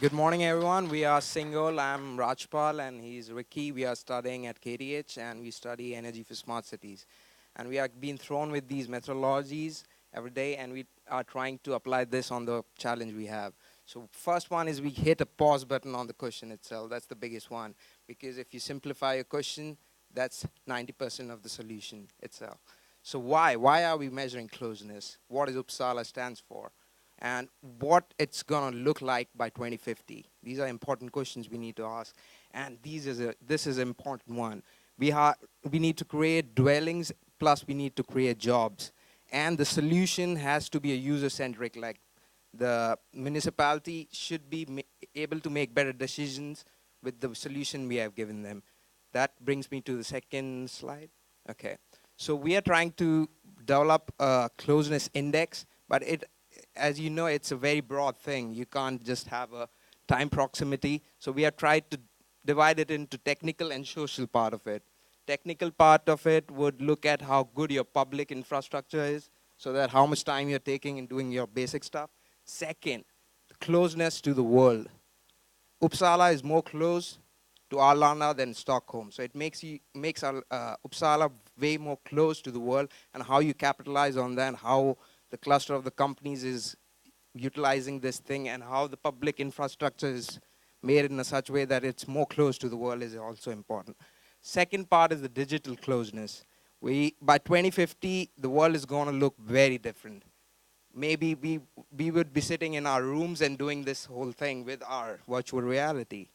Good morning, everyone. We are Singhole. I'm Rajpal, and he's Ricky. We are studying at KTH, and we study energy for smart cities. And we are being thrown with these methodologies every day, and we are trying to apply this on the challenge we have. So first one is we hit a pause button on the question itself. That's the biggest one, because if you simplify a question, that's 90% of the solution itself. So why? Why are we measuring closeness? What does Uppsala stands for? And what it's going to look like by 2050. These are important questions we need to ask. And this is an important one. We need to create dwellings, plus we need to create jobs. And the solution has to be a user-centric, like the municipality should be able to make better decisions with the solution we have given them. That brings me to the second slide. Okay. So we are trying to develop a closeness index, but as you know, it's a very broad thing. You can't just have a time proximity. So we have tried to divide it into technical and social part of it. Technical part of it would look at how good your public infrastructure is, so that how much time you're taking in doing your basic stuff. Second, the closeness to the world. Uppsala is more close to Arlanda than Stockholm. So it makes Uppsala way more close to the world, and how you capitalize on that, and how the cluster of the companies is utilizing this thing, and how the public infrastructure is made in a such way that it's more close to the world is also important. Second part is the digital closeness. By 2050, the world is going to look very different. Maybe we would be sitting in our rooms and doing this whole thing with our virtual reality.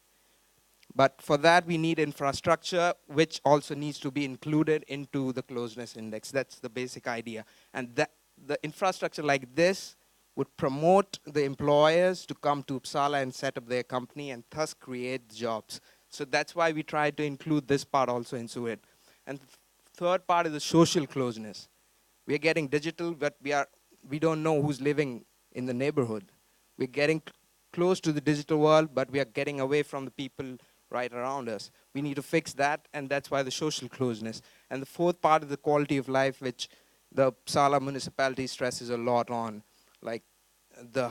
But for that, we need infrastructure, which also needs to be included into the closeness index. That's the basic idea. And the infrastructure like this would promote the employers to come to Uppsala and set up their company, and thus create jobs. So that's why we try to include this part also into it. And the third part is the social closeness. We are getting digital, but we don't know who's living in the neighborhood. We're getting close to the digital world, but we are getting away from the people right around us. We need to fix that, and that's why the social closeness. And the fourth part is the quality of life, which the Uppsala municipality stresses a lot on, like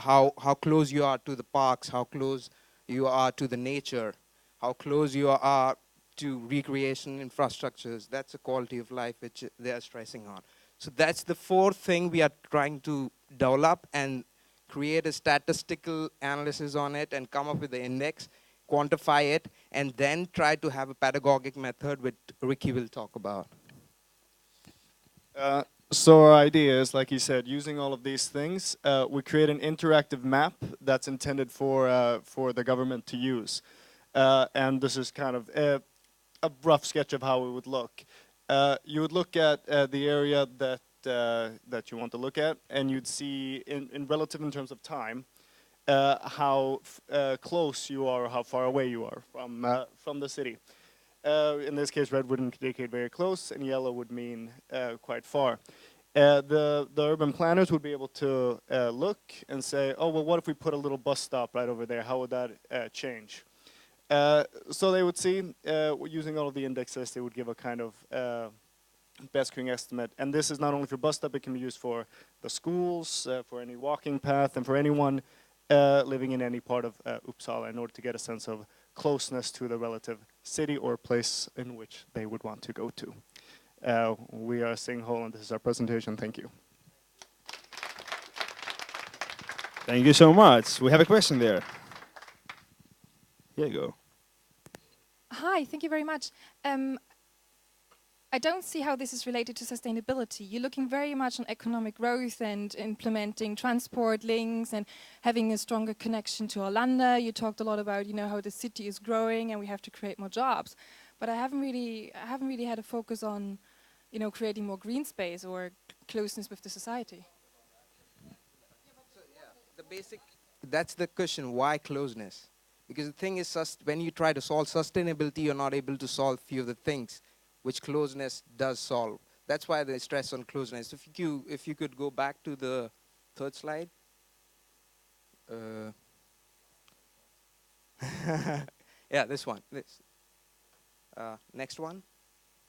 how close you are to the parks, how close you are to the nature, how close you are to recreation infrastructures. That's a quality of life which they are stressing on. So that's the fourth thing we are trying to develop, and create a statistical analysis on it, and come up with the index, quantify it, and then try to have a pedagogic method, which Ricky will talk about. So our idea is, like you said, using all of these things, we create an interactive map that's intended for the government to use. And this is kind of a rough sketch of how it would look. You would look at the area that you want to look at, and you'd see in relative in terms of time how close you are or how far away you are from the city. In this case, red would indicate very close, and yellow would mean quite far. The urban planners would be able to look and say, oh, well, what if we put a little bus stop right over there? How would that change? So they would see, using all of the indexes, they would give a kind of best king estimate. And this is not only for bus stop, it can be used for the schools, for any walking path, and for anyone living in any part of Uppsala, in order to get a sense of closeness to the relative city or place in which they would want to go to. We are Singhole, and this is our presentation. Thank you. Thank you so much. We have a question there. Here you go. Hi, thank you very much. I don't see how this is related to sustainability. You're looking very much on economic growth and implementing transport links and having a stronger connection to Arlanda. You talked a lot about, how the city is growing and we have to create more jobs. But I haven't really had a focus on, creating more green space or closeness with the society. That's the question, why closeness? Because the thing is, when you try to solve sustainability, you're not able to solve few of the things which closeness does solve. That's why they stress on closeness. If you could go back to the third slide. Yeah, this one. Next one.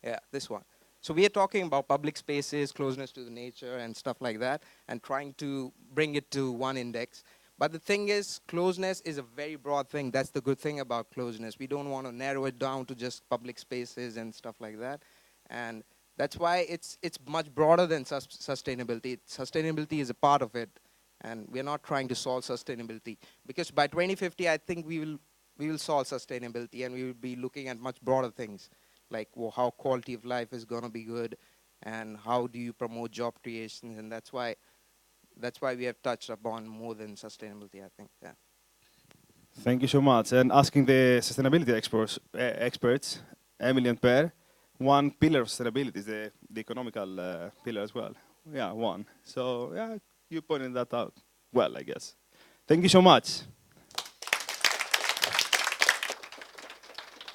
Yeah, this one. So we are talking about public spaces, closeness to the nature and stuff like that, and trying to bring it to one index. But the thing is, closeness is a very broad thing. That's the good thing about closeness. We don't want to narrow it down to just public spaces and stuff like that. And that's why it's much broader than sustainability. Sustainability is a part of it, and we're not trying to solve sustainability. Because by 2050, I think we will solve sustainability, and we will be looking at much broader things, like how quality of life is going to be good, and how do you promote job creation, and that's why we have touched upon more than sustainability, I think. Yeah. Thank you so much. And asking the sustainability experts, Emily and Per, one pillar of sustainability is the economical pillar as well. Yeah, one. So yeah, you pointed that out well, I guess. Thank you so much.